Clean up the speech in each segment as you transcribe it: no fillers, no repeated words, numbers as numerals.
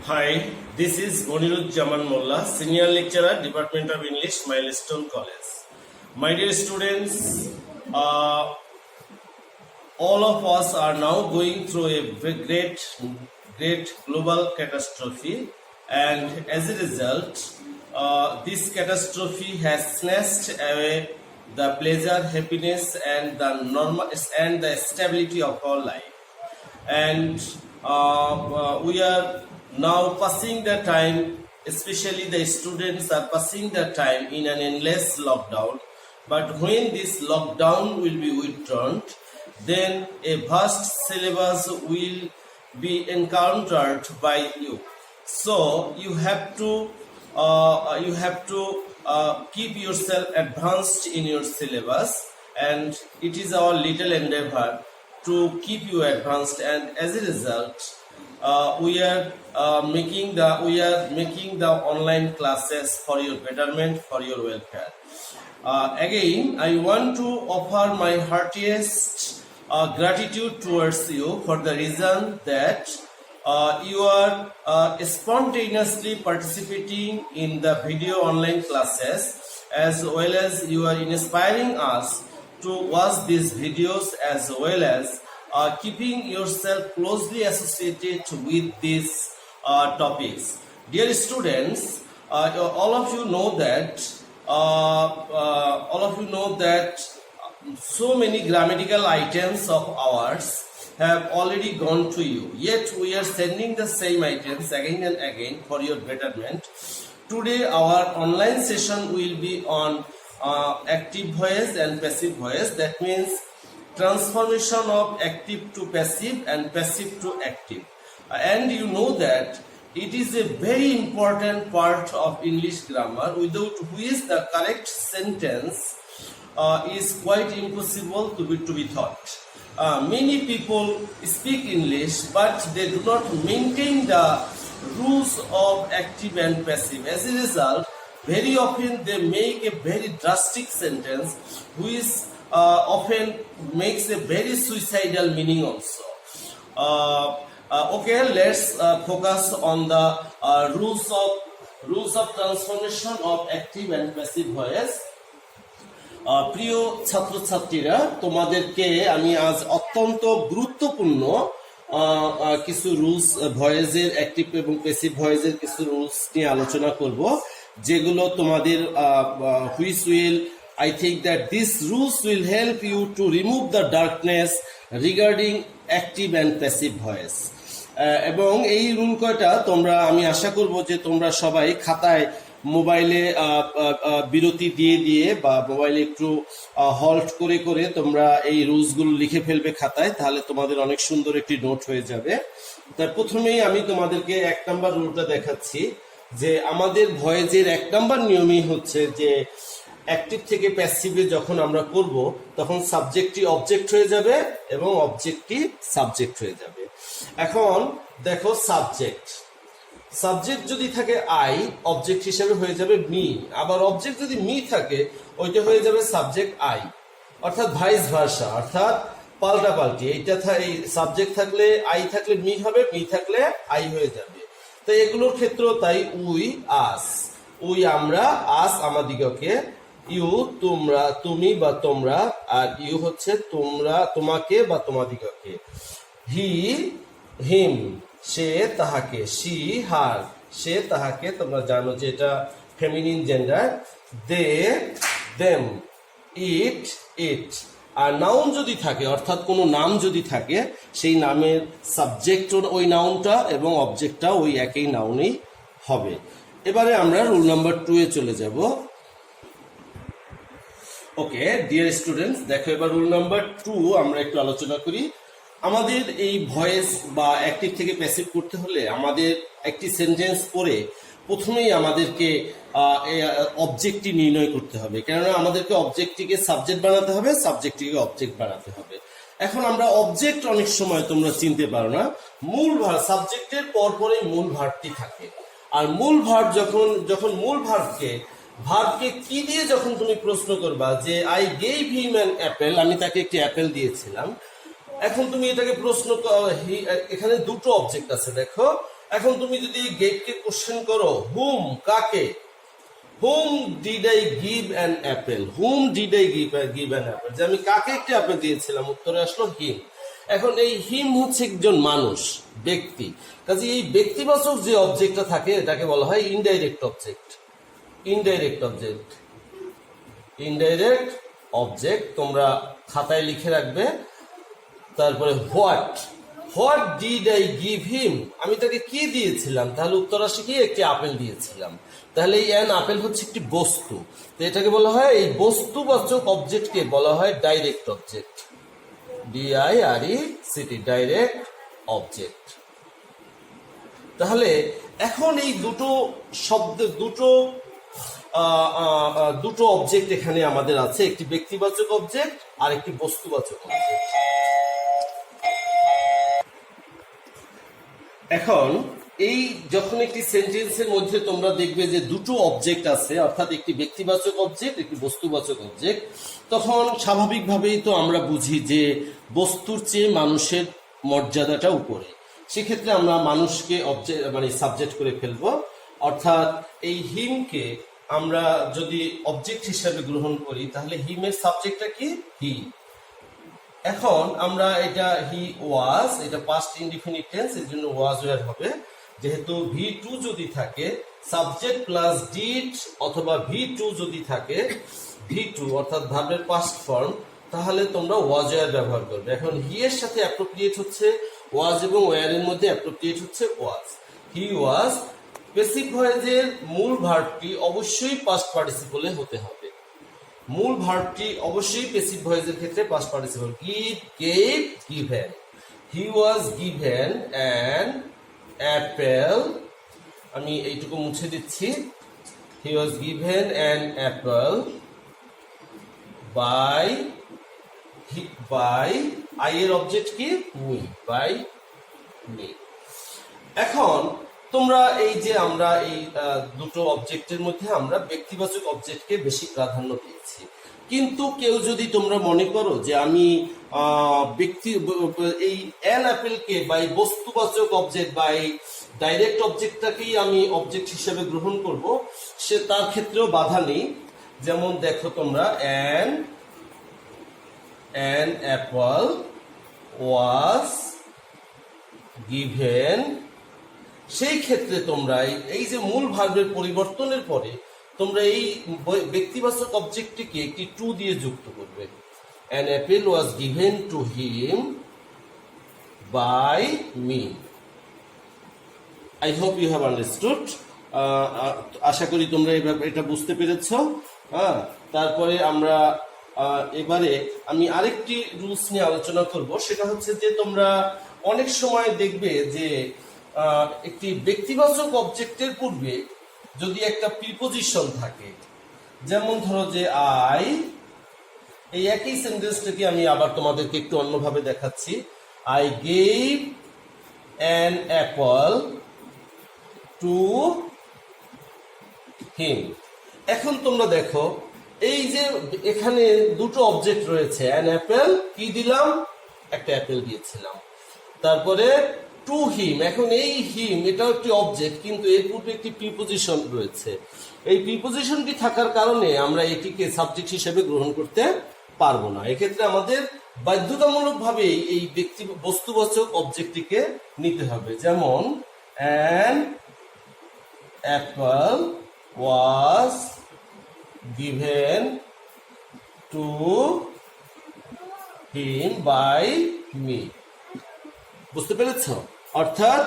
Hi, this is Gonirujjaman Molla, Senior Lecturer, Department of English, Milestone College. My dear students, all of us are now going through a great global catastrophe, and as a result, this catastrophe has snatched away the pleasure, happiness, and the stability of our life. And we are now passing the time, especially the students are passing the time in an endless lockdown. But when this lockdown will be withdrawn, then a vast syllabus will be encountered by you. So you have to keep yourself advanced in your syllabus, and it is our little endeavor to keep you advanced. And as a result, we are making the online classes for your betterment, for your welfare. Again, I want to offer my heartiest gratitude towards you for the reason that you are spontaneously participating in the video online classes, as well as you are inspiring us to watch these videos, as well as keeping yourself closely associated with these topics. Dear students, all of you know that so many grammatical items of ours have already gone to you, yet we are sending the same items again and again for your betterment. Today our online session will be on active voice and passive voice. That means transformation of active to passive and passive to active. And you know that it is a very important part of English grammar, without which the correct sentence is quite impossible to be taught. Many people speak English, but they do not maintain the rules of active and passive. As a result, very often they make a very drastic sentence, which often makes a very suicidal meaning also. Okay, let's focus on the rules of transformation of active and passive voice. প্রিয় ছাত্রছাত্রীরা, তোমাদেরকে আমি আজ অত্যন্ত গুরুত্বপূর্ণ কিছু rules ভয়েসের active এবং প্যাসিভ ভয়েসের কিছু রুলস নিয়ে আলোচনা করব, যেগুলো তোমাদের which will, I think that these rules will help you to remove the darkness regarding active and passive voice. এবং এই রুল কয়টা তোমরা, আমি আশা করব যে তোমরা সবাই খাতায়, মোবাইলে বিরতি দিয়ে দিয়ে বা মোবাইলে একটু হল্ট করে করে তোমরা এই রুলসগুলো লিখে ফেলবে খাতায়, তাহলে তোমাদের অনেক সুন্দর একটি নোট হয়ে যাবে। তার প্রথমেই আমি তোমাদেরকে 1 নাম্বার রুলটা দেখাচ্ছি, যে আমাদের ভয়েসের 1 নাম্বার নিয়মই হচ্ছে যে অ্যাক্টিভ থেকে প্যাসিভে যখন আমরা করব তখন সাবজেক্টটি অবজেক্ট হয়ে যাবে এবং অবজেক্টটি সাবজেক্ট হয়ে যাবে। এখন দেখো, সাবজেক্ট যদি থাকে আই, অবজেক্ট হিসেবে হয়ে যাবে মি। আবার অবজেক্ট যদি মি থাকে, ওইটা হয়ে যাবে সাবজেক্ট আই, অর্থাৎ ভাইস ভার্সা, অর্থাৎ পাল্টাপাল্টি। এইটা এই সাবজেক্ট থাকলে আই, থাকলে মি হবে, মি থাকলে আই হয়ে যাবে। তো এগুলোর ক্ষেত্রেও তাই, উই আস, উই আমরা, আস আমাদিগকে, ইউ তোমরা, তুমি বা তোমরা, আর ইউ হচ্ছে তোমরা, তোমাকে বা তোমাদিগকে। হি হিম, সে তাহাকে, শি হার, সে তাহাকে, তোমরা জানো যে এটা feminine gender. They them, it it. আর নাউন যদি থাকে, অর্থাৎ কোনো নাম যদি থাকে, সেই নামের সাবজেক্ট ওই নাউনটা এবং অবজেক্টটা ওই একই নাউনেই হবে। এবারে আমরা রুল নাম্বার 2 এ চলে যাব। ওকে ডিয়ার স্টুডেন্টস, দেখো এবার রুল নাম্বার 2 আমরা একটু আলোচনা করি। আমাদের এই ভয়েস বা অ্যাক্টিভ থেকে প্যাসিভ করতে হলে আমাদের একটি সেন্টেন্স পড়ে প্রথমেই আমাদেরকে অবজেক্টটি নির্ণয় করতে হবে, কেননা আমাদেরকে অবজেক্টটিকে সাবজেক্ট বানাতে হবে, সাবজেক্টটিকে অবজেক্ট বানাতে হবে। এখন আমরা অবজেক্ট অনেক সময় তোমরা চিনতে পারো না, মূল ভার্ব, সাবজেক্টের পরপরই মূল ভার্বটি থাকে। আর মূল ভার্ব যখন মূল ভার্বকে কি দিয়ে যখন তুমি প্রশ্ন করবা, যে I gave him an apple, আমি তাকে একটি অ্যাপেল দিয়েছিলাম, এখন তুমি এটাকে প্রশ্ন, এখানে দুটো অবজেক্ট আছে, দেখো এখন তুমি যদি গেটকে কোশ্চেন করো হুম কাকে, whom did I give an Apple, whom did I give an Apple, যে আমি কাকে একটি আপেল দিয়েছিলাম, উত্তরে আসলো হিম। এখন এই হিম হচ্ছে একজন মানুষ, ব্যক্তি, কাজে এই ব্যক্তিবাচক যে অবজেক্টটা থাকে এটাকে বলা হয় indirect object. Indirect object, indirect object তোমরা খাতায় লিখে রাখবে। তারপরে what, what did I give him, আমি তাকে কি দিয়েছিলাম, তাহলে উত্তর আসে কি একটি আপেল দিয়েছিলাম। তাহলে এই অ্যান আপেল হচ্ছে একটি বস্তু, তো এটাকে বলা হয়, এই বস্তুবাচক অবজেক্টকে বলা হয় direct object, DIRECT, direct object. তাহলে এখন এই দুটো শব্দ, দুটো অবজেক্ট এখানে আমাদের আছে, একটি ব্যক্তিবাচক অবজেক্ট আর একটি বস্তুবাচক অবজেক্ট। এখন এই যখন একটি সেন্টেন্সের মধ্যে তোমরা দেখবে যে দুটো অবজেক্ট আছে, অর্থাৎ একটি ব্যক্তিবাচক অবজেক্ট একটি বস্তুবাচক অবজেক্ট, তখন স্বাভাবিকভাবেই তো আমরা বুঝি যে বস্তুর চেয়ে মানুষের মর্যাদাটা উপরে। সেক্ষেত্রে আমরা মানুষকে অবজেক্ট মানে সাবজেক্ট করে ফেলবো, অর্থাৎ এই হিমকে আমরা যদি অবজেক্ট হিসেবে গ্রহণ করি তাহলে হিমের সাবজেক্টটা কি, হি। এখন আমরা এটা হি ওয়াজ, এটা পাস্ট ইনডিফিনিট টেন্স, এর জন্য ওয়াজ ওয়্যার হবে। যেহেতু V2 যদি থাকে সাবজেক্ট প্লাস ডিড, অথবা V2 যদি থাকে V2 অর্থাৎ ভার্বের পাস্ট ফর্ম, তাহলে তোমরা ওয়াজ ওয়্যার ব্যবহার করবে। এখন হি এর সাথে অ্যাপ্রোপ্রিয়েট হচ্ছে ওয়াজ এবং ওয়্যার এর মধ্যে অ্যাপ্রোপ্রিয়েট হচ্ছে ওয়াজ। হি ওয়াজ। প্যাসিভ ভয়েসের মূল ভার্বটি অবশ্যই পাস্ট পার্টিসিপলে হতে হবে, মূল ভার্বটি অবশ্যই প্যাসিভ ভয়েসের ক্ষেত্রে past participle. Give, gave, given. He was given an apple, আমি এইটুকু মুছে দিচ্ছি। He was given an apple by, I এর অবজেক্ট কি, মি, বাই মি। এখন তোমরা এই যে আমরা এই দুটো অবজেক্টের মধ্যে আমরা ব্যক্তিবাচক অবজেক্টকে বেশি প্রাধান্য দিয়েছি, কিন্তু কেউ যদি তোমরা মনে করো যে আমি এই অ্যান অ্যাপেলকে বা এই বস্তুবাচক অবজেক্ট বা এই ডাইরেক্ট অবজেক্টটাকেই আমি অবজেক্ট হিসেবে গ্রহণ করব, সে তার ক্ষেত্রেও বাধা নেই। যেমন দেখো তোমরা অ্যান অ্যাপল ওয়াজ গিভেন, সেই ক্ষেত্রে তোমরা এই যে মূল ভার্বের পরিবর্তনের পরে তোমরা এই ব্যক্তিবাচক অবজেক্টটিকে একটি টু দিয়ে যুক্ত করবে। An apple was given to him by me. I hope you have understood. আশা করি তোমরা এটা বুঝতে পেরেছ। হ্যাঁ, তারপরে আমরা এবারে আমি আরেকটি রুলস নিয়ে আলোচনা করব, সেটা হচ্ছে যে তোমরা অনেক সময় দেখবে যে একটি ব্যক্তিবাচক অবজেক্টের পূর্বে যদি একটা প্রিপোজিশন থাকে, যেমন ধরো যে আই, এই একই সেন্টেন্সটাকে আমি আবার তোমাদেরকে একটু অন্যভাবে দেখাচ্ছি। I gave an Apple to him. এখন তোমরা দেখো এই যে এখানে দুটো অবজেক্ট রয়েছে, অ্যান অ্যাপেল, কি দিলাম, একটা অ্যাপেল দিয়েছিলাম, তারপরে টু হিম। এখন এই হিম এটাও একটি অবজেক্ট, কিন্তু এর পূর্বে একটি প্রিপোজিশন রয়েছে। এই প্রিপোজিশনটি থাকার কারণে আমরা এটিকে সাবজেক্ট হিসেবে গ্রহণ করতে পারবো না। এক্ষেত্রে আমাদের বাধ্যতামূলকভাবে এই বস্তুবাচক অবজেক্টটিকে নিতে হবে। যেমন an apple was given to him by me. বুঝতে পেরেছ? অর্থাৎ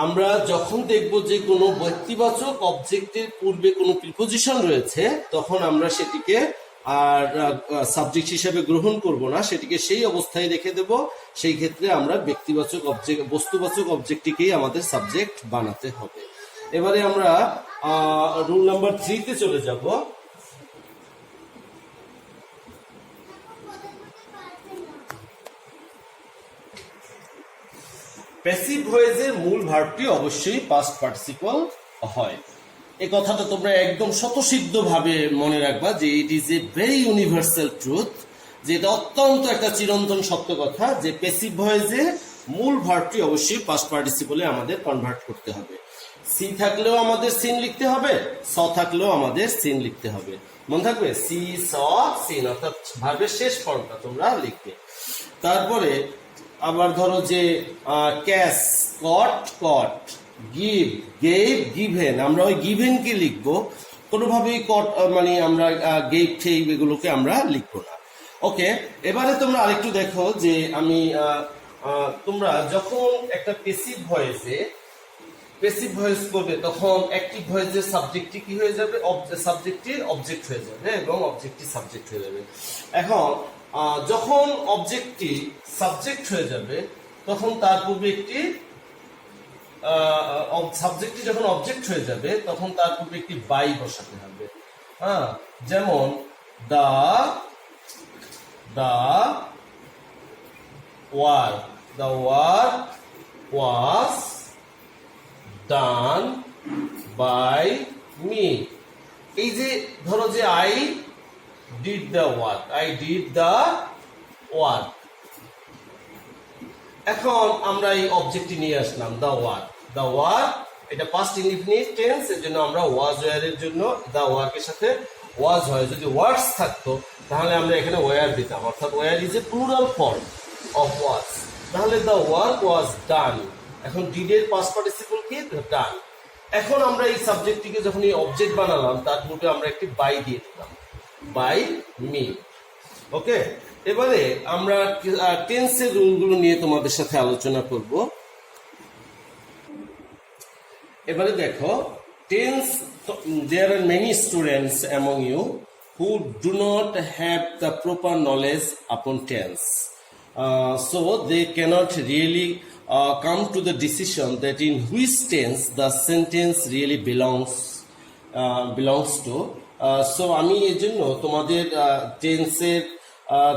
আমরা যখন দেখব যে কোনো ব্যক্তিবাচক অবজেক্টের পূর্বে কোনো প্রিপোজিশন রয়েছে, তখন আমরা সেটিকে আর সাবজেক্ট হিসেবে গ্রহণ করব না, সেটিকে সেই অবস্থায় রেখে দেব। সেই ক্ষেত্রে আমরা ব্যক্তিবাচক অবজেক্ট, বস্তুবাচক অবজেক্টটিকেই আমাদের সাবজেক্ট বানাতে হবে। এবারে আমরা রুল নাম্বার 3 তে চলে যাব। প্যাসিভ ভয়েসের মূল ভার্বটি অবশ্যই পাস্ট পার্টিসিপল হয়। এই কথাটা তোমরা একদম স্বতঃসিদ্ধভাবে মনে রাখবা যে it is a very universal truth, যে এটা অত্যন্ত একটা চিরন্তন সত্য কথা, যে প্যাসিভ ভয়েসে মূল ভার্বটি অবশ্যই পাস্ট পার্টিসিপলে আমাদের কনভার্ট করতে হবে। সি থাকলেও আমাদের সিন লিখতে হবে, স থাকলেও আমাদের সিন লিখতে হবে। মনে থাকবে সি স সিন, অর্থাৎ ভার্বের শেষ ফর্মটা তোমরা লিখবে। তারপরে আবার ধরো যে ক্যাশ, কট, কট, গিভ, গেভ, গিভেন, আমরা ওই গিভেনকে লিখবো, কোনোভাবেই কট মানে আমরা গেভ ঠেভ এগুলোকে আমরা লিখবো না। ওকে, এবারে তোমরা আরেকটু দেখো যে আমি তোমরা যখন একটা প্যাসিভ ভয়েস করবে তখন অ্যাক্টিভ ভয়েসের সাবজেক্টটি কি হয়ে যাবে, সাবজেক্টটি অবজেক্ট হয়ে যাবে এবং অবজেক্টটি সাবজেক্ট হয়ে যাবে। এখন যখন অবজেক্টটি সাবজেক্ট হয়ে যাবে তখন তার পূর্বে একটি সাবজেক্টটি যখন অবজেক্ট হয়ে যাবে তখন তার পূর্বে একটি বাই বসাতে হবে। হ্যাঁ, যেমন the work was done by me. এই যে ধরো যে আই ডিড দ্য ওয়ার্ক, এখন আমরা এই অবজেক্টটি নিয়ে আসলাম দ্য ওয়ার্ক, এটা পাস্ট ইনডিফিনিট টেন্স, এর জন্য আমরা ওয়াজ ওয়ার এর জন্য দ্য ওয়ার্কের সাথে ওয়াজ হয়। যদি ওয়ার্ডস থাকতো তাহলে আমরা এখানে ওয়ার দিতাম, অর্থাৎ were is a plural form of was, তাহলে দ্য ওয়ার্ক ওয়াজ ডান। এখন ডিডের পাস্ট পার্টিসিপল কি, ডান। এখন আমরা এই সাবজেক্টটিকে যখন এই অবজেক্ট বানালাম তার পূর্বে আমরা একটি বাই দিয়ে দিলাম, বাই মি। ওকে, এবারে আমরা টেন্সের রুলগুলো নিয়ে তোমাদের সাথে আলোচনা করব। এবারে দেখো tense, there are many students among you who do not have the proper knowledge upon tense, so they cannot really come to the decision that in which tense the sentence really belongs to. So আমি এই জন্য তোমাদের টেন্সের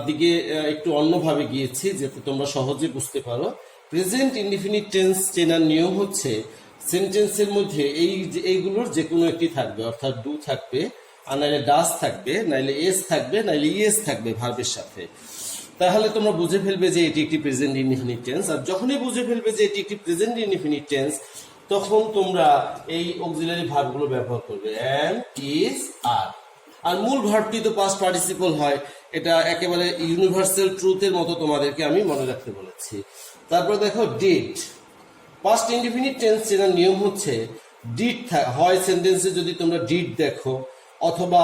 দিকে একটু অন্যভাবে গিয়েছি যাতে তোমরা সহজে বুঝতে পারো। প্রেজেন্ট ইনডিফিনিট টেন্স চেনার নিয়ম হচ্ছে সেন্টেন্সের মধ্যে এইগুলোর যে কোনো একটি থাকবে, অর্থাৎ ডু থাকবে, আর নাইলে ডাস থাকবে, নাইলে এস থাকবে, নাইলে ইএস থাকবে ভার্বের সাথে। তাহলে তোমরা বুঝে ফেলবে যে এটি একটি প্রেজেন্ট ইনডিফিনিট টেন্স। আর যখনই বুঝে ফেলবে যে এটি একটি প্রেজেন্ট ইনডিফিনিট টেন্স তখন তোমরা এই অক্সিলারি ভার্বগুলো ব্যবহার করবে, এম, ইজ, আর। আর মূল ভার্বটি তো পাস্ট পার্টিসিপল হয়, এটা একেবারে ইউনিভার্সাল ট্রুথের মতো তোমাদেরকে আমি মনে রাখতে বলেছি। তারপর দেখো ডিড, পাস্ট ইনডিফিনিট টেন্স চেনার নিয়ম হচ্ছে ডিড হয় সেন্টেন্সে যদি তোমরা ডিড দেখো, অথবা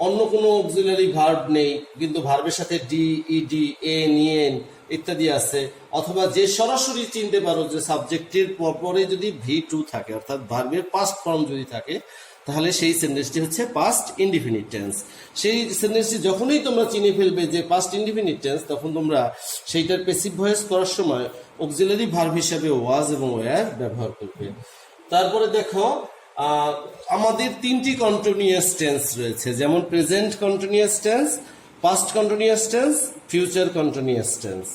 অন্য কোনো অক্সিলারি ভার্ব নেই কিন্তু ভার্বের সাথে ডি, ইডি, এন, ইএন ইত্যাদি আছে, অথবা যে সরাসরি চিনতে পারো যে সাবজেক্টের পরে যদি V2 থাকে, অর্থাৎ ভার্বের পাস্ট ফর্ম যদি থাকে, তাহলে সেই সেন্টেন্সটি হচ্ছে পাস্ট ইনডিফিনিট টেন্স। সেই সেন্টেন্সটি যখনই তোমরা চিনে ফেলবে যে পাস্ট ইনডিফিনিট টেন্স, তখন তোমরা সেইটার প্যাসিভ ভয়েস করার সময় অক্সিলারি ভার্ব হিসাবে ওয়াজ এবং ওয়্যার ব্যবহার করবে। তারপরে দেখো আমাদের তিনটি কন্টিনিউয়াস টেন্স রয়েছে, যেমন present continuous tense, past continuous tense, future continuous tense.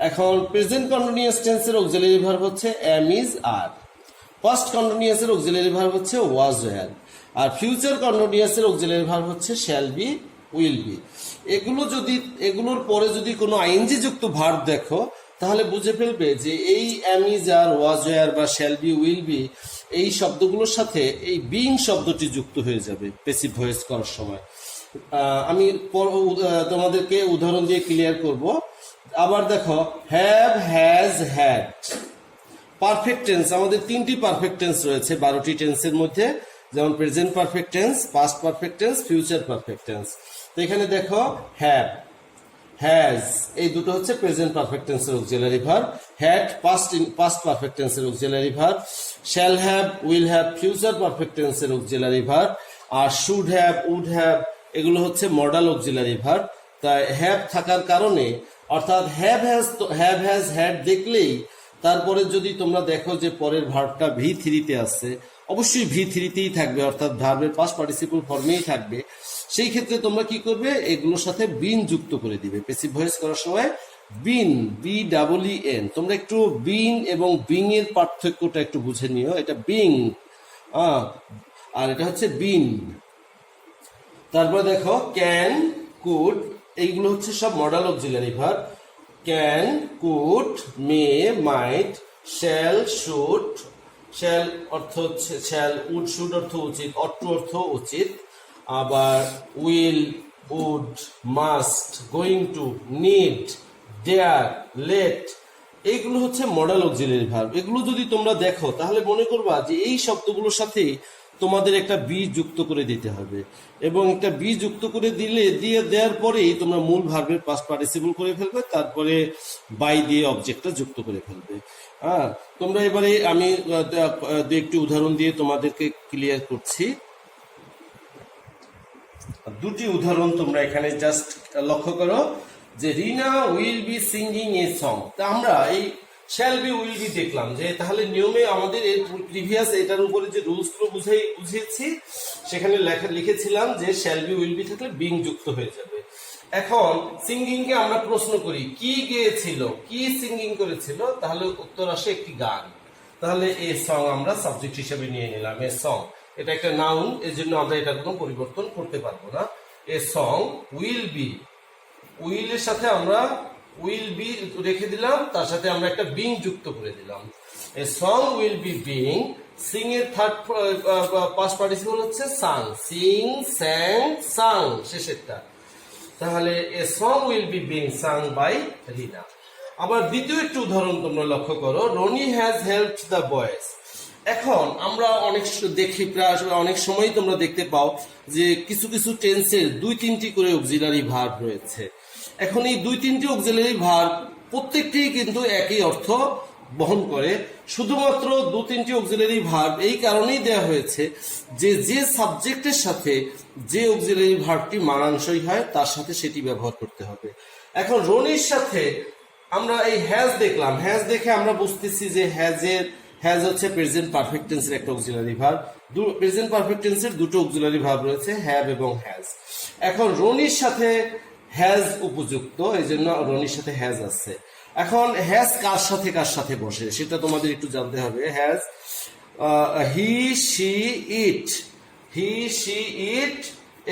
এখন প্রেজেন্ট কন্টিনিউয়াস টেন্সের অক্সিলারি ভার্ব হচ্ছে এম, ইজ, আর। পাস্ট কন্টিনিউয়াসের অক্সিলারি ভার্ব হচ্ছে ওয়াজ, ওয়্যার। আর ফিউচার কন্টিনিউয়াসের অক্সিলারি ভার্ব হচ্ছে শ্যাল বি, উইল বি। এগুলোর পরে যদি কোনো আইএনজি যুক্ত ভার্ব দেখো তাহলে বুঝে ফেলবে যে এই am, is, are, was, were বা শ্যাল বি, উইল বি এই শব্দগুলোর সাথে এই বিং শব্দটি যুক্ত হয়ে যাবে প্যাসিভ ভয়েস করার সময়। আমি তোমাদেরকে উদাহরণ দিয়ে ক্লিয়ার করব। আবার দেখো have, has, had. Perfect tense, আমাদের তিনটি পারফেক্ট টেন্স রয়েছে 12টি টেন্সের মধ্যে, যেমন present perfect tense, past perfect tense, future perfect tense. তো এখানে দেখো হ্যাভ, হ্যাজ এই দুটো হচ্ছে প্রেজেন্ট পারফেক্ট টেন্সের auxiliary verb, had past perfect টেন্সের auxiliary verb, shall have, will have future perfect টেন্সের অক্সিলারি ভার্ব, আর শুড হ্যাভ, উড হ্যাভ এগুলো হচ্ছে মডাল অক্সিলারি ভার্ব। তাই হ্যাভ থাকার কারণে, অর্থাৎ হ্যাভ হ্যাজ, হ্যাড দেখলেই তারপরে যদি তোমরা দেখো যে পরের ভার্বটা V3-তে আছে, অবশ্যই V3-তেই থাকবে, অর্থাৎ ভার্বের পাস্ট পার্টিসিপল ফর্মেই থাকবে। সেই ক্ষেত্রে তোমরা কি করবে, এগুলোর সাথে বিন যুক্ত করে দিবে প্যাসিভ ভয়েস করার সময়। বিন, BEEN। তোমরা একটু বিন এবং বিং এর পার্থক্যটা একটু বুঝে নিও। এটা বিং আর এটা হচ্ছে বিন। তারপর দেখো ক্যান, কুড এইগুলো হচ্ছে সব modal auxiliary verb. Can, could, may, might, shall, should, shall অর্থ হচ্ছে শ্যাল, উড শুড অর্থ উচিত, অট টু অর্থ উচিত, আবার will, would, must, going to, need, dare, let, এইগুলো হচ্ছে মডেল অক্সিলারি ভার্ব। এগুলো যদি তোমরা দেখো তাহলে মনে করবা যে এই শব্দগুলোর সাথে তোমাদের একটা বি যুক্ত করে দিতে হবে, এবং একটা বি যুক্ত করে দেওয়ার পরেই তোমরা মূল ভার্বের পাস্ট পার্টিসিপল করে ফেলবে, তারপরে বাই দিয়ে অবজেক্টটা যুক্ত করে ফেলবে। হ্যাঁ, তোমরা এবারে আমি দু একটি উদাহরণ দিয়ে তোমাদেরকে ক্লিয়ার করছি। দুটি উদাহরণ তোমরা এখানে জাস্ট লক্ষ্য করো যে Rina will be singing a song. তা আমরা এই শ্যাল বি উইল বি দেখলাম যে তাহলে নিয়মে আমাদের এর প্রিভিয়াস এটার উপরে যে রুলস গুলো বুঝিয়েছি সেখানে লিখেছিলাম যে শ্যাল বি উইল বি থাকলে বিং যুক্ত হয়ে যাবে। এখন সিঙ্গিং কে আমরা প্রশ্ন করি কি গেয়েছিল, কি সিঙ্গিং করেছিল, তাহলে উত্তর আসে একটি গান। তাহলে এ সং আমরা সাবজেক্ট হিসেবে নিয়ে নিলাম। এ সং এটা একটা নাউন, এর জন্য আমরা এটার কোনো পরিবর্তন করতে পারবো না। এ সং উইল বি, উইলের সাথে আমরা উইল বি রেখে দিলাম, তার সাথে আমরা একটা বিং যুক্ত করে দিলাম। এ song will be being, Singh এর থার্ড পাস্ট পার্টিসিপল হচ্ছে সাং, সিং, স্যাং, সাং শেষেরটা। তাহলে a song will be being sung by Rina. আবার দ্বিতীয় একটি উদাহরণ তোমরা লক্ষ্য করো, Rony has helped the boys. এখন আমরা দেখি প্রায় অনেক সময় তোমরা দেখতে পাও যে কিছু কিছু টেন্সের দুই তিনটি করে অক্সিলারি ভার্ব রয়েছে। এখন এই দুই তিনটি অক্সিলারি ভার্ব প্রত্যেকটি কিন্তু একই অর্থ বহন করে, শুধুমাত্র দু তিনটি অক্সিলারি ভার্ব এই কারণেই দেওয়া হয়েছে যে যে সাবজেক্টের সাথে যে অক্সিলারি ভার্বটি মানানসই হয় তার সাথে সেটি ব্যবহার করতে হবে। এখন রনির সাথে আমরা এই হ্যাজ দেখলাম, হ্যাজ দেখে আমরা বুঝতেছি যে হ্যাজ হচ্ছে প্রেজেন্ট পারফেক্ট টেন্সের একটা অক্সিলারি ভার্ব। প্রেজেন্ট পারফেক্ট টেন্সের দুটো অক্সিলারি ভার্ব রয়েছে, হ্যাভ এবং হ্যাজ। এখন রনির সাথে হ্যাজ উপযুক্ত, এই জন্য রনির সাথে হ্যাজ আছে। এখন হ্যাজ কার সাথে বসে সেটা তোমাদের একটু জানতে হবে। Has he, she, it, he, she, it,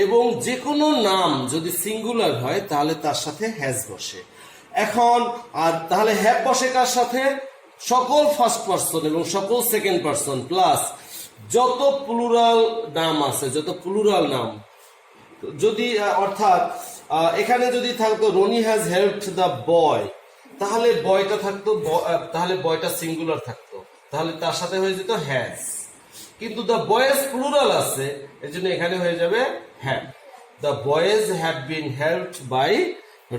এবং যে কোনো নাম যদি সিঙ্গুলার হয় তাহলে তার সাথে হ্যাজ বসে। এখন আর তাহলে হ্যাভ বসে কার সাথে? সকল ফার্স্ট পারসন এবং সকল সেকেন্ড পারসন প্লাস যত প্লুরাল নাম আছে, যত প্লুরাল নাম, যদি অর্থাৎ এখানে যদি থাকতো Roni has helped the boy, তাহলে বয়টা থাকতো, তাহলে বয়টা সিঙ্গুলার থাকতো, তাহলে তার সাথে হয়ে যেত হ্যাজ। কিন্তু দ্য বয়েজ প্লুরাল আছে, এর জন্য এখানে হয়ে যাবে have. The boys have been helped by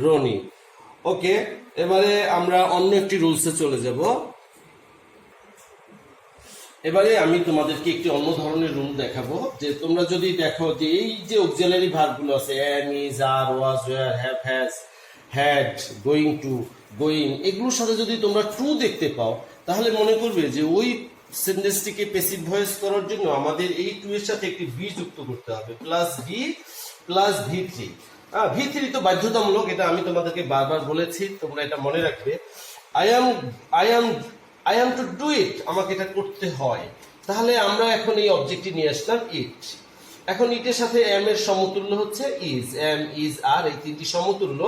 Roni. Okay, এবারে আমরা অন্য একটি রুলসে চলে যাব। এবারে আমি তোমাদেরকে একটি অন্য ধরনের রুল দেখাবো যে তোমরা যদি দেখো যে এই যে অক্সিলারি ভার্বগুলো আছে am, is, are, was, were, have, has, had, going to, going, এগুলোর সাথে যদি তোমরা টু দেখতে পাও তাহলে মনে করবে যে ওই সেন্টেন্সটিকে প্যাসিভ ভয়েস করার জন্য আমাদের এই টু এর সাথে একটি ভি যুক্ত করতে হবে, plus V plus V3। V3 তো বাধ্যতামূলক, এটা আমি তোমাদেরকে বারবার বলেছি, তোমরা এটা মনে রাখবে। I am to do it, আমাকে এটা করতে হয়। তাহলে আমরা এখন এই অবজেক্টটি নিয়ে আসলাম ইট। এখন ইটের সাথে এম এর সমতুল্য হচ্ছে ইজ, এম, ইজ, আর, এই তিনটি সমতুল্য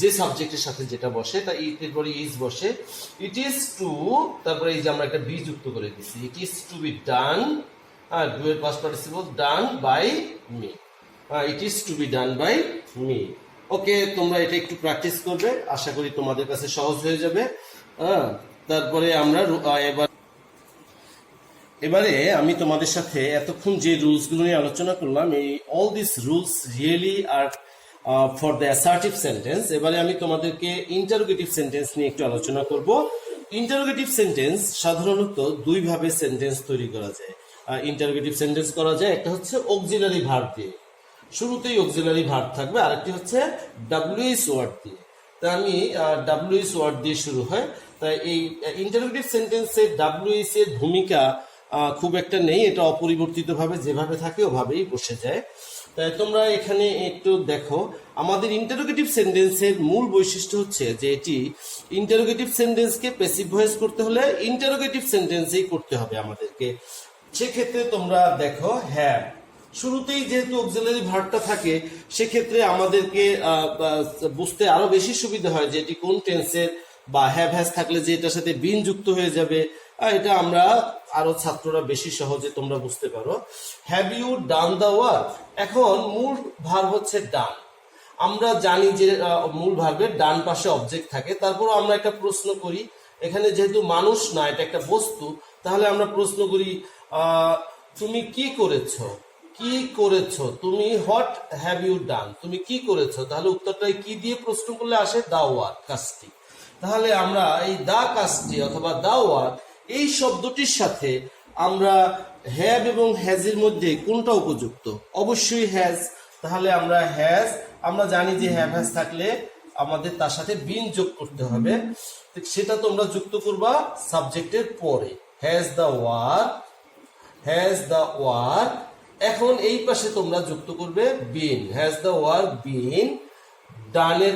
যে সাবজেক্টের সাথে যেটা বসে, তা ইটের পরে ইজ বসে। ইট ইজ টু, তারপরে এই যে আমরা একটা বি যুক্ত করে দিচ্ছি, it is to be done, আর ডু এর past participle done by me, it is to be done by me. Okay, তোমরা এটা একটু প্র্যাকটিস করবে, আশা করি তোমাদের কাছে সহজ হয়ে যাবে। তারপরে আমরা এবারে আমি তোমাদের সাথে এতক্ষণ যে রুলসগুলো নিয়ে আলোচনা করলাম, এই all this rules really are for the assertive sentence. এবারে আমি তোমাদেরকে ইন্টারোগেটিভ সেন্টেন্স নিয়ে একটু আলোচনা করব। ইন্টারোগেটিভ সেন্টেন্স সাধারণত দুই ভাবে সেন্টেন্স তৈরি করা যায়। ইন্টারোগেটিভ সেন্টেন্স করা যায় একটা হচ্ছে অক্সিলারি ভার্ব দিয়ে, শুরুতেই অক্সিলারি ভার্ব থাকবে, আরেকটি হচ্ছে ডাব্লিউএস ওয়ার্ড দিয়ে। তা আমি ডাব্লিউএস ওয়ার্ড দিয়ে শুরু হয়, তাই এই ইন্টারোগেটিভ সেন্টেন্সে ডাব্লিউএস এর ভূমিকা খুব একটা নেই, এটা অপরিবর্তিতভাবে যেভাবে থাকে ওভাবেই বসে যায়। তাই তোমরা এখানে একটু দেখো, আমাদের ইন্টারোগেটিভ সেন্টেন্সের মূল বৈশিষ্ট্য হচ্ছে যে এটি ইন্টারোগেটিভ সেন্টেন্সকে প্যাসিভ ভয়েস করতে হলে ইন্টারোগেটিভ সেন্টেন্সেই করতে হবে আমাদেরকে। সেক্ষেত্রে তোমরা দেখো হ্যাভ, শুরুতেই যেহেতু অক্সিলারি ভার্বটা থাকে সেক্ষেত্রে আমাদেরকে বুঝতে আরো বেশি সুবিধা হয় যে এটি কোন টেন্সের, বা হ্যাভ হ্যাজ থাকলে যে এটার সাথে বিন যুক্ত হয়ে যাবে, এটা আমরা আরো ছাত্ররা বেশি সহজে তোমরা বুঝতে পারো। Have you done the work, এখন মূল ভার্ব হচ্ছে ডান। আমরা জানি যে মূল ভার্বের ডান পাশে অবজেক্ট থাকে, তারপর আমরা একটা প্রশ্ন করি। এখানে যেহেতু মানুষ না, এটা একটা বস্তু, তাহলে আমরা প্রশ্ন করি তুমি কি করেছো, কি করেছো তুমি, হোয়াট হ্যাভ ইউ ডান, তুমি কি করেছো। তাহলে উত্তরটা কি দিয়ে প্রশ্ন করলে আসে, দা ওয়ার্ক, কাজটি। তাহলে আমরা এই দা কাজটি অথবা দা ওয়ার্ক এই শব্দটির সাথে আমরা হ্যাভ এবং হ্যাজের মধ্যে কোনটা উপযুক্ত, অবশ্যই হ্যাজ। তাহলে আমরা হ্যাজ, আমরা জানি যে হ্যাভ হ্যাজ থাকলে আমাদের তার সাথে বিন যোগ করতে হবে, সেটা তোমরা যুক্ত করবা সাবজেক্টের পরে। Has the work, has the work. এখন এই পাশে তোমরা যুক্ত করবে বিন, হ্যাজ দ্য ওয়ার্ক বিন ডানের,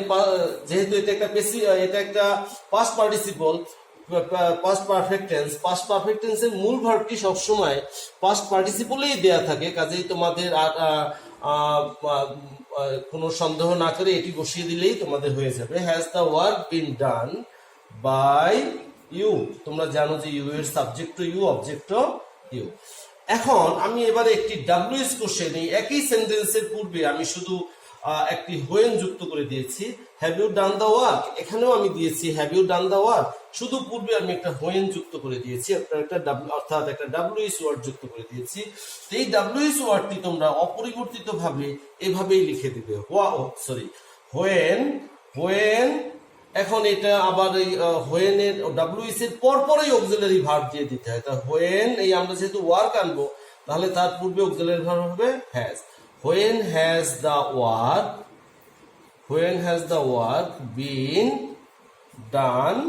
যেহেতু এটা একটা এটা একটা past participle, past perfect tense, past perfect টেন্সের মূল ভার্বটি সবসময় পাস্ট পার্টিসিপলেই দেয়া থাকে, কাজেই তোমাদের কোনো সন্দেহ না করে এটি বসিয়ে দিলেই তোমাদের হয়ে যাবে। Has the work been done by you, তোমরা জানো যে ইউ এর সাবজেক্ট ইউ, অবজেক্ট ইউ। এখন আমি এবারে একটি ডাব্লিউএস কোশ্চেন, এই একই সেন্টেন্সের পূর্বে আমি শুধু একটি হোয়েন যুক্ত করে দিয়েছি। Have you done the work, এখানেও আমি দিয়েছি have you done the work, শুধু পূর্বে আমি একটা হোয়েন যুক্ত করে দিয়েছি, অর্থাৎ একটা ডাব্লিউএস ওয়ার্ড যুক্ত করে দিয়েছি। এই ডাব্লিউএস ওয়ার্ডটি তোমরা অপরিবর্তিত ভাবে এভাবেই লিখে দিবে, হোয়েন, হোয়েন। এখন এটা আবার এই হোয়েনের ডাব্লিউএস এর পরপরই অক্সিলারি ভার্ব দিয়ে দিতে হয়। তা হোয়েন, এই আমরা যেহেতু ওয়ার্ক আনবো, তাহলে তার পূর্বে অক্সিলারি ভার্ব হবে has. When has the work been done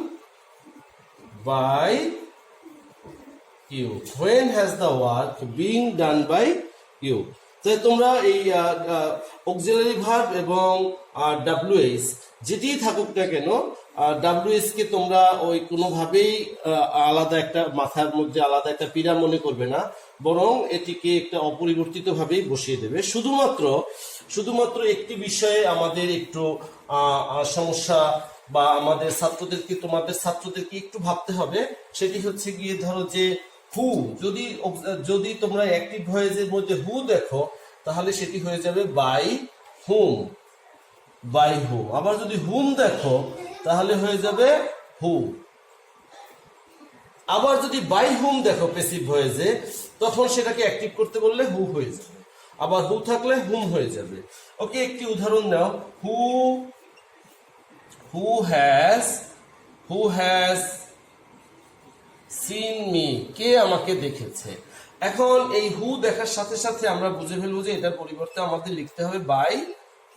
by you? When has the work been done by you? তাই তোমরা এই অক্সিলারি ভার্ব এবং ডাব্লিউএস যেটি থাকুক না কেন, ডাব্লিউএস কে তোমরা ওই কোনোভাবেই আলাদা একটা মাথার মধ্যে আলাদা একটা পীড়া মনে করবে না, বরং এটিকে একটা অপরিবর্তিত ভাবেই বসিয়ে দেবে। শুধুমাত্র একটি বিষয়ে আমাদের একটু সমস্যা, বা আমাদের তোমাদের ছাত্রদেরকে একটু ভাবতে হবে, সেটি হচ্ছে গিয়ে ধরো যে হু, যদি তোমরা অ্যাক্টিভ ভয়েসের মধ্যে হু দেখো, তাহলে সেটি হয়ে যাবে বাই হুম, বাই হু। আবার যদি হুম দেখো তাহলে হয়ে যাবে হু। আবার যদি বাই হুম দেখো প্যাসিভ ভয়েসে, তখন সেটাকে অ্যাক্টিভ করতে বললে হু হয়ে যাবে, আবার হু থাকলে হুম হয়ে যাবে। ওকে, একটি উদাহরণ নাও। হু হ্যাজ সিন মি, কে আমাকে দেখেছে। এখন এই হু দেখার সাথে সাথে আমরা বুঝে ফেলবো যে এটার পরিবর্তে আমাদের লিখতে হবে বাই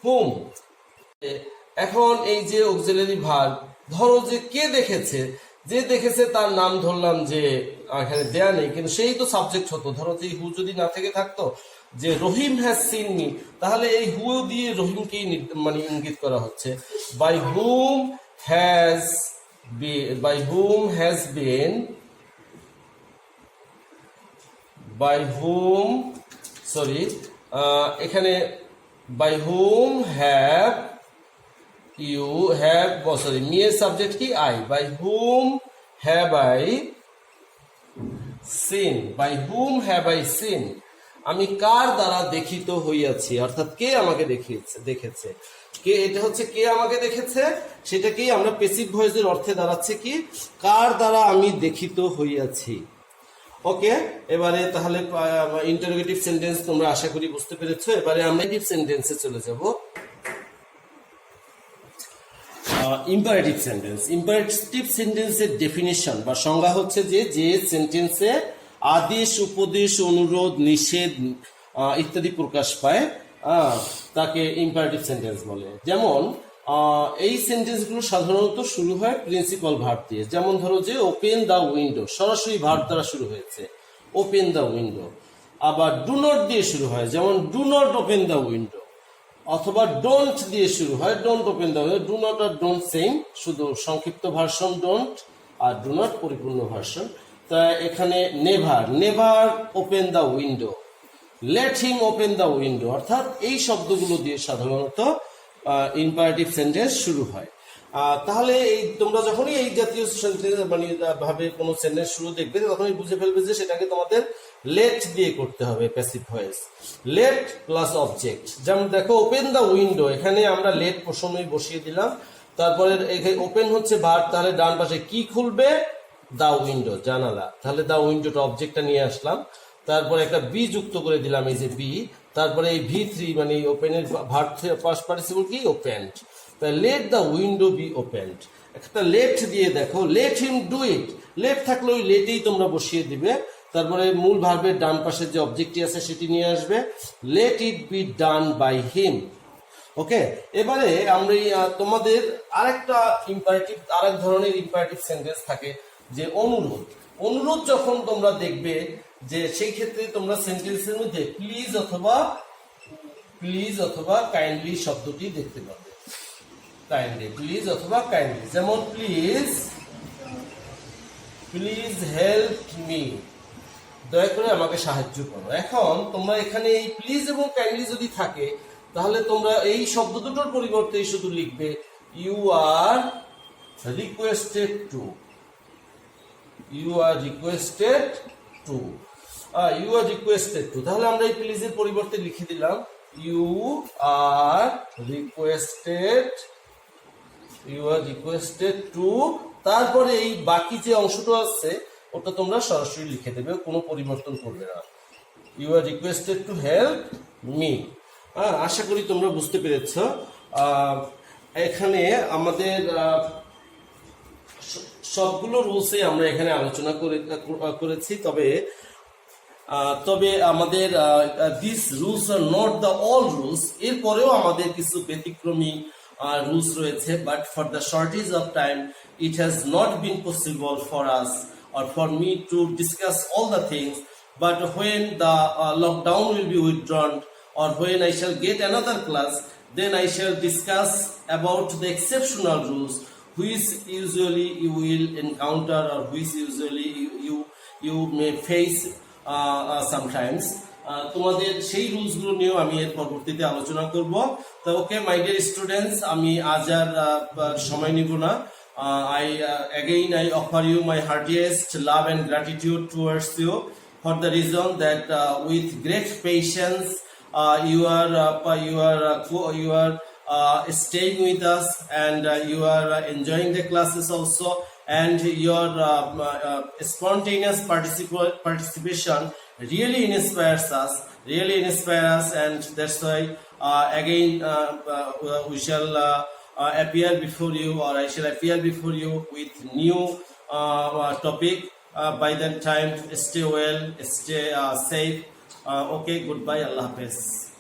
হুম। এখন এই যে অক্সিলারি ভার্ব, ধরো যে কে দেখেছে, যে দেখেছে তার নাম ধরলাম, যে এখানে দেয়া নেই, কিন্তু সেই তো সাবজেক্ট হতো। ধরো যে হু যদি না থেকে থাকতো, যে রহিম হ্যাজ সিন মি, তাহলে এই হু দিয়ে রহিমকেই মানে ইঙ্গিত করা হচ্ছে। বাই হুম হ্যাজ বিন, এখানে by whom have you me এর সাবজেক্ট কি I, by whom have I seen, আমি কার দ্বারা দেখিত হইয়াছি, অর্থাৎ কে আমাকে দেখেছে। কে, এটা হচ্ছে কে আমাকে দেখেছে, সেটাকেই আমরা প্যাসিভ ভয়েসের অর্থে দাঁড়াচ্ছে কি, কার দ্বারা আমি দেখিত হইয়াছি। ওকে, এবারে তাহলে ইন্টারোগেটিভ সেন্টেন্স তোমরা আশা করি বুঝতে পেরেছো। এবারে আমরা সেন্টেন্সে চলে যাব। ইম্পারেটিভ সেন্টেন্সের ডেফিনিশন বা সংজ্ঞা হচ্ছে যে সেন্টেন্সে আদেশ, উপদেশ, অনুরোধ, নিষেধ ইত্যাদি প্রকাশ পায়, তাকে ইম্পারেটিভ সেন্টেন্স বলে। যেমন এই সেন্টেন্সগুলো সাধারণত শুরু হয় প্রিন্সিপাল ভার্ব দিয়ে। যেমন ধরো যে ওপেন দ্য উইন্ডো, সরাসরি ভার্ব দ্বারা শুরু হয়েছে, ওপেন দ্য উইন্ডো। আবার ডু নট দিয়ে শুরু হয়, যেমন do not open the window. অথবা ডোন্ট দিয়ে শুরু হয়, don't open the window. Do not আর ডোন্ট সেম, শুধু সংক্ষিপ্ত ভার্সন ডোন্ট, আর ডু নট পরিপূর্ণ ভার্সন। তা এখানে never open the window, let him open the window, অর্থাৎ এই শব্দগুলো দিয়ে সাধারণত ইম্পারেটিভ সেন্টেন্স শুরু হয়। তাহলে এই তোমরা যখনই এই জাতীয় সেন্টেন্স মানে ভাবে কোনো সেন্টেন্স শুরু দেখবে তখনই বুঝে ফেলবে যে সেটাকে তোমাদের লেট দিয়ে করতে হবে passive voice. Let plus object, যেমন দেখো ওপেন দ্য উইন্ডো, এখানে আমরা লেট প্রথমেই বসিয়ে দিলাম, তারপরে ওপেন হচ্ছে ভার্ব, তাহলে ডান পাশে কি খুলবে, দা উইন্ডো, জানালা, তাহলে দা উইন্ডোটা অবজেক্টটা নিয়ে আসলাম, তারপরে একটা বি যুক্ত করে দিলাম, এই যে বি, তারপরে এই V3 মানে ওপেনের ভার্ব পাস্ট পার্টিসিপল কি, ওপেনড, তাহলে let the window be opened. একটা লেট দিয়ে দেখো, let him do it, let থাকলে ওই লেটেই তোমরা বসিয়ে দিবে, তারপরে মূল ভার্বের ডান পাশে যে অবজেক্টটি আছে সেটি নিয়ে আসবে, let it be done by him. Okay, এবারে আমরা তোমাদের আরেকটা ইম্পারেটিভ, আরেক ধরনের ইম্পারেটিভ সেন্টেন্স থাকে যে অনুরোধ। অনুরোধ যখন তোমরা দেখবে যে সেই ক্ষেত্রে তোমরা সেন্টেন্সের মধ্যে প্লিজ অথবা কাইন্ডলি শব্দটি দেখতে পাবে। কাইন্ডলি, প্লিজ অথবা কাইন্ডলি, যেমন প্লিজ হেল্প মি, দয়া করে আমাকে সাহায্য করো। এখন তোমরা এখানে এই প্লিজ এবং কাইন্ডলি যদি থাকে তাহলে তোমরা এই শব্দ দুটোর পরিবর্তে শুধু লিখবে you are requested to, you are requested to, তাহলে আমরা এই প্লিজের পরিবর্তে লিখে দিলাম ইউ আর রিকোয়েস্টেড টু, তারপরে এই বাকি যে অংশটা আছে ওটা তোমরা সরাসরি লিখে দেবে, কোনো পরিবর্তন করবে না, you are requested to help me. আশা করি তোমরা বুঝতে পেরেছ। এখানে আমাদের সবগুলো রুলসে আমরা এখানে আলোচনা করেছি, তবে আমাদের this rules are not the all rules, এরপরেও আমাদের কিছু ব্যতিক্রমী রুলস রয়েছে, but for the shortage of time it has not been possible for us or for me to discuss all the things, but when the lockdown will be withdrawn or when I shall get another class, then I shall discuss about the exceptional rules which usually you will encounter or which usually you may face sometimes. তোমাদের সেই rules গুলো নিয়েও আমি এর পরবর্তীতে আলোচনা করব। তো ওকে মাই ডিয়ার স্টুডেন্টস, আমি আজ আর সময় নিব না। I offer you my heartiest love and gratitude towards you for the reason that with great patience you are staying with us, and you are enjoying the classes also, and your spontaneous participation really inspires us, and that's why again we shall appear before you, or I shall appear before you with new topic. By that time, stay well, stay safe. Okay, goodbye, Allah Hafiz.